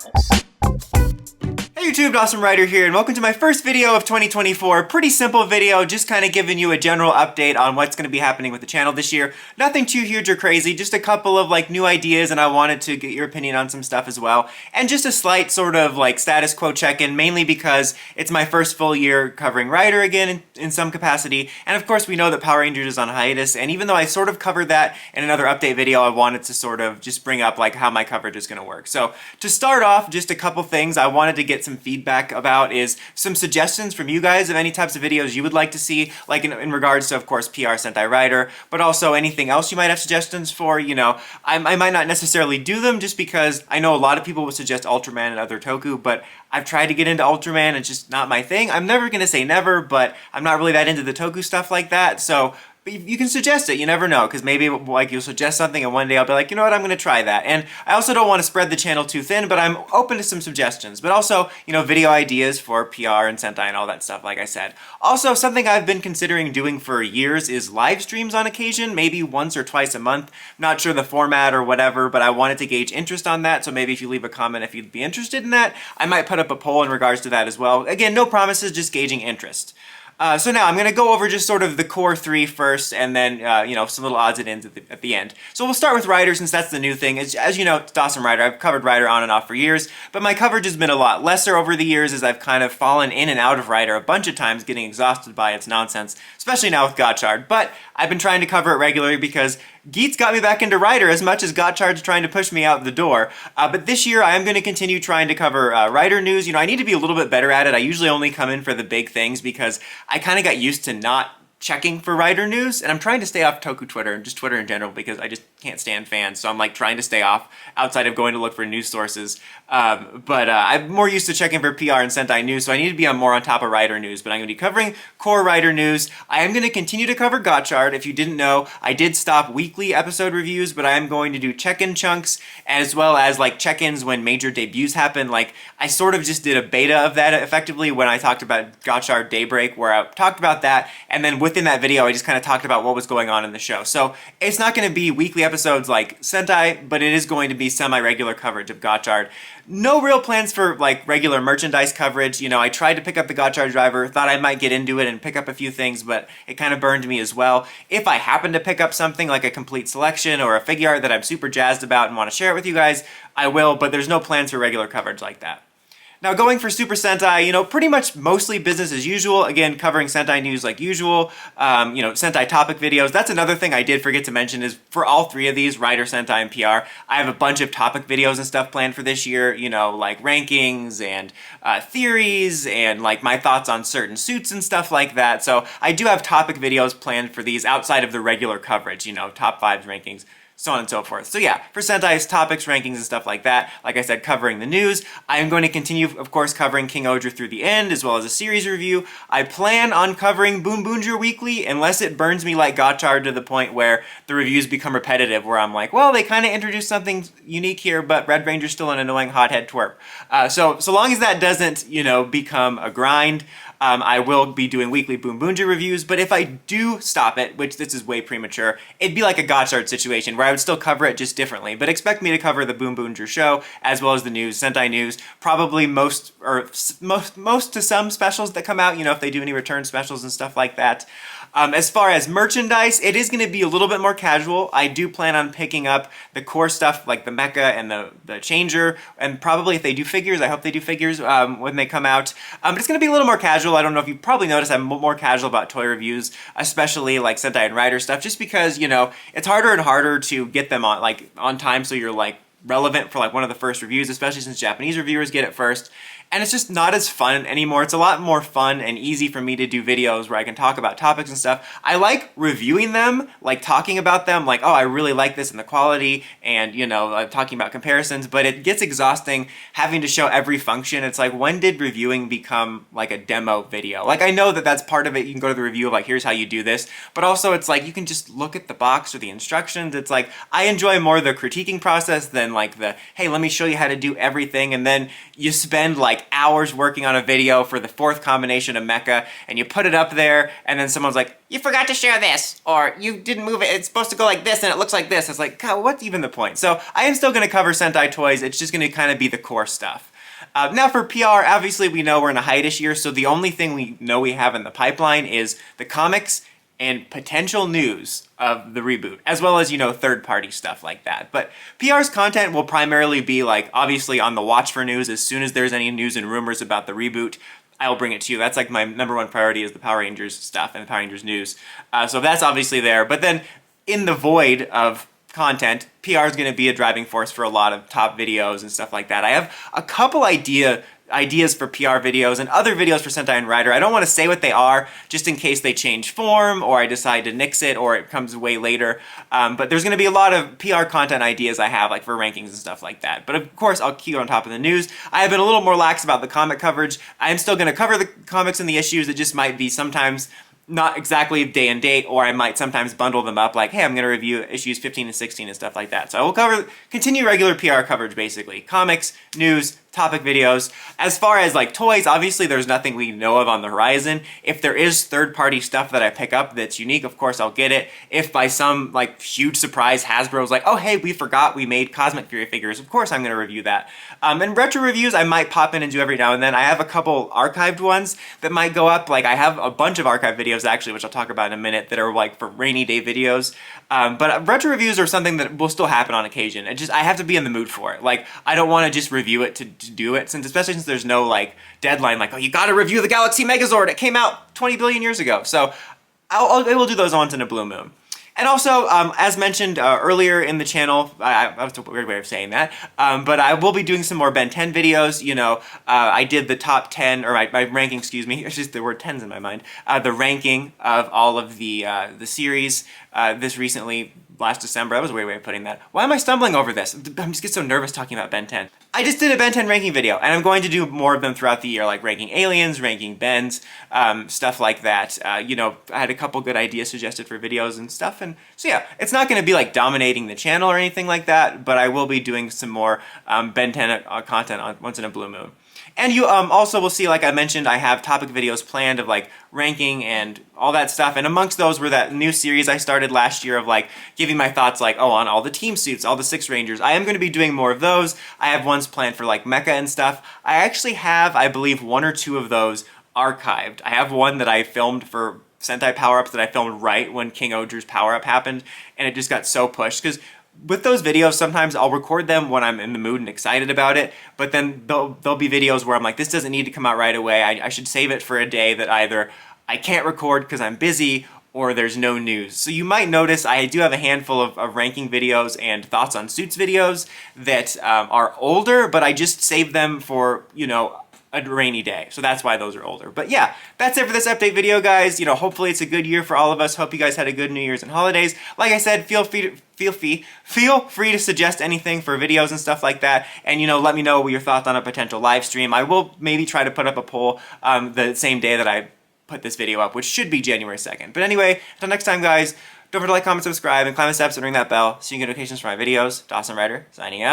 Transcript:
Hey YouTube, DosmRider here, and welcome to my first video of 2024. Pretty simple video, just kind of giving you a general update on what's going to be happening with the channel this year. Nothing too huge or crazy, just a couple of new ideas, and I wanted to get your opinion on some stuff as well. And just a slight sort of status quo check-in, mainly because it's my first full year covering Rider again in some capacity. And of course we know that Power Rangers is on hiatus, and even though I sort of covered that in another update video, I wanted to sort of just bring up how my coverage is going to work. So to start off, just a couple things I wanted to get some feedback about is some suggestions from you guys of any types of videos you would like to see, in regards to, of course, PR Sentai Rider, but also anything else you might have suggestions for. I might not necessarily do them just because I know a lot of people would suggest Ultraman and other toku, but I've tried to get into Ultraman, it's just not my thing. I'm never going to say never, but I'm not really that into the toku stuff like that, so but you can suggest it, you never know, because maybe you'll suggest something and one day I'll be like, you know what, I'm going to try that. And I also don't want to spread the channel too thin, but I'm open to some suggestions. But also, video ideas for PR and Sentai and all that stuff, like I said. Also, something I've been considering doing for years is live streams on occasion, maybe once or twice a month. Not sure the format or whatever, but I wanted to gauge interest on that, so maybe if you leave a comment if you'd be interested in that, I might put up a poll in regards to that as well. Again, no promises, just gauging interest. So now I'm going to go over just sort of the core three first, and then, some little odds and ends at the end. So we'll start with Rider, since that's the new thing. As you know, it's DosmRider. I've covered Rider on and off for years, but my coverage has been a lot lesser over the years as I've kind of fallen in and out of Rider a bunch of times, getting exhausted by its nonsense, especially now with Gotchard. But I've been trying to cover it regularly because Geets got me back into Rider as much as Gotchard's trying to push me out the door. But this year I am going to continue trying to cover Rider news. I need to be a little bit better at it. I usually only come in for the big things because I kind of got used to not checking for Rider news, and I'm trying to stay off Toku Twitter and just Twitter in general because I just can't stand fans, so I'm trying to stay off outside of going to look for news sources. But I'm more used to checking for PR and Sentai news, so I need to be more on top of Rider news, but I'm going to be covering core Rider news. I am going to continue to cover Gotchard. If you didn't know, I did stop weekly episode reviews, but I am going to do check-in chunks, as well as check-ins when major debuts happen. I sort of just did a beta of that effectively when I talked about Gotchard Daybreak, where I talked about that, and then within that video I just kind of talked about what was going on in the show. So it's not going to be weekly episodes like Sentai, but it is going to be semi-regular coverage of Gotchard. No real plans for regular merchandise coverage. I tried to pick up the Gotchard driver, thought I might get into it and pick up a few things, but it kind of burned me as well. If I happen to pick up something like a complete selection or a figure art that I'm super jazzed about and want to share it with you guys, I will, but there's no plans for regular coverage like that. Now going for Super Sentai, pretty much mostly business as usual. Again, covering Sentai news like usual. Sentai topic videos. That's another thing I did forget to mention is for all three of these, Rider, Sentai, and PR, I have a bunch of topic videos and stuff planned for this year. Rankings and theories and my thoughts on certain suits and stuff like that. So I do have topic videos planned for these outside of the regular coverage, top 5s rankings, so on and so forth. So yeah, for Sentai's topics, rankings, and stuff like that, like I said, covering the news. I am going to continue, of course, covering King Odra through the end, as well as a series review. I plan on covering Boom Boonja weekly, unless it burns me like Gotchard to the point where the reviews become repetitive, where I'm well, they kind of introduced something unique here, but Red Ranger's still an annoying hothead twerp. So long as that doesn't, become a grind, I will be doing weekly Boom Boonja reviews, but if I do stop it, which this is way premature, it'd be like a Gotchard situation where I would still cover it just differently, but expect me to cover the Boom Boonja show as well as the news, Sentai news, probably most to some specials that come out, if they do any return specials and stuff like that. As far as merchandise, it is going to be a little bit more casual. I do plan on picking up the core stuff like the mecha and the changer, and probably if they do figures, I hope they do figures when they come out. But it's going to be a little more casual. I don't know if you probably noticed I'm more casual about toy reviews, especially Sentai and Rider stuff, just because, it's harder and harder to get them on time so you're relevant for one of the first reviews, especially since Japanese reviewers get it first. And it's just not as fun anymore. It's a lot more fun and easy for me to do videos where I can talk about topics and stuff. I like reviewing them, talking about them, oh, I really like this and the quality, and, talking about comparisons, but it gets exhausting having to show every function. It's when did reviewing become a demo video? I know that that's part of it. You can go to the review of here's how you do this, but also it's you can just look at the box or the instructions. It's I enjoy more the critiquing process than then like the, hey, let me show you how to do everything, and then you spend like hours working on a video for the 4th combination of mecha, and you put it up there, and then someone's like, you forgot to share this, or you didn't move it, it's supposed to go like this, and it looks like this. It's like, God, what's even the point? So I am still going to cover Sentai toys, it's just going to kind of be the core stuff. Now for PR, obviously we know we're in a hiatus year, so the only thing we know we have in the pipeline is the comics and potential news of the reboot, as well as, you know, third-party stuff like that. But PR's content will primarily be, like, obviously on the watch for news. As soon as there's any news and rumors about the reboot, I'll bring it to you. That's like my #1 priority is the Power Rangers stuff and the Power Rangers news. So that's obviously there. But then in the void of content, PR is going to be a driving force for a lot of top videos and stuff like that. I have a couple ideas for PR videos and other videos for Sentai and Rider. I don't want to say what they are just in case they change form or I decide to nix it or it comes way later. But there's going to be a lot of PR content ideas I have, like for rankings and stuff like that. But of course, I'll keep on top of the news. I have been a little more lax about the comic coverage. I'm still going to cover the comics and the issues. It just might be sometimes not exactly day and date, or I might sometimes bundle them up like, hey, I'm going to review issues 15 and 16 and stuff like that. So I will continue regular PR coverage, basically. Comics, news, topic videos. As far as like toys, obviously there's nothing we know of on the horizon. If there is third-party stuff that I pick up that's unique, of course I'll get it. If by some like huge surprise Hasbro's like, oh hey, we forgot we made Cosmic Fury figures, of course I'm going to review that. And retro reviews I might pop in and do every now and then. I have a couple archived ones that might go up. Like I have a bunch of archived videos actually, which I'll talk about in a minute, that are like for rainy day videos. But retro reviews are something that will still happen on occasion. I have to be in the mood for it. Like I don't want to just review it to do it, especially since there's no like deadline, like, oh, you gotta review the Galaxy Megazord, it came out 20 billion years ago. So I will do those once in a blue moon. And also, as mentioned earlier in the channel, that's a weird way of saying that, but I will be doing some more Ben 10 videos. You know, I did the top 10, or my ranking, excuse me, it's just the word 10's in my mind, the ranking of all of the series this recently, last December. That was a weird way of putting that. Why am I stumbling over this? I just get so nervous talking about Ben 10. I just did a Ben 10 ranking video, and I'm going to do more of them throughout the year, like ranking aliens, ranking Bens, stuff like that. You know, I had a couple good ideas suggested for videos and stuff, and so yeah, it's not going to be like dominating the channel or anything like that, but I will be doing some more Ben 10 content once in a blue moon. And you also will see, like I mentioned, I have topic videos planned of like ranking and all that stuff. And amongst those were that new series I started last year of like giving my thoughts like, oh, on all the team suits, all the 6 Rangers. I am going to be doing more of those. I have ones planned for like mecha and stuff. I actually have, I believe, 1 or 2 of those archived. I have one that I filmed for Sentai power-ups that I filmed right when King Odru's power-up happened. And it just got so pushed because with those videos, sometimes I'll record them when I'm in the mood and excited about it, but then there'll be videos where I'm like, this doesn't need to come out right away. I should save it for a day that either I can't record because I'm busy or there's no news. So you might notice I do have a handful of ranking videos and thoughts on suits videos that are older, but I just saved them for, you know, a rainy day. So that's why those are older. But yeah, that's it for this update video, guys. You know, hopefully it's a good year for all of us. Hope you guys had a good New Year's and holidays. Like I said, feel free to suggest anything for videos and stuff like that. And, you know, let me know your thoughts on a potential live stream. I will maybe try to put up a poll the same day that I put this video up, which should be January 2nd. But anyway, until next time, guys, don't forget to like, comment, subscribe, and climb the steps and ring that bell so you can get notifications for my videos. DosmRider, signing out.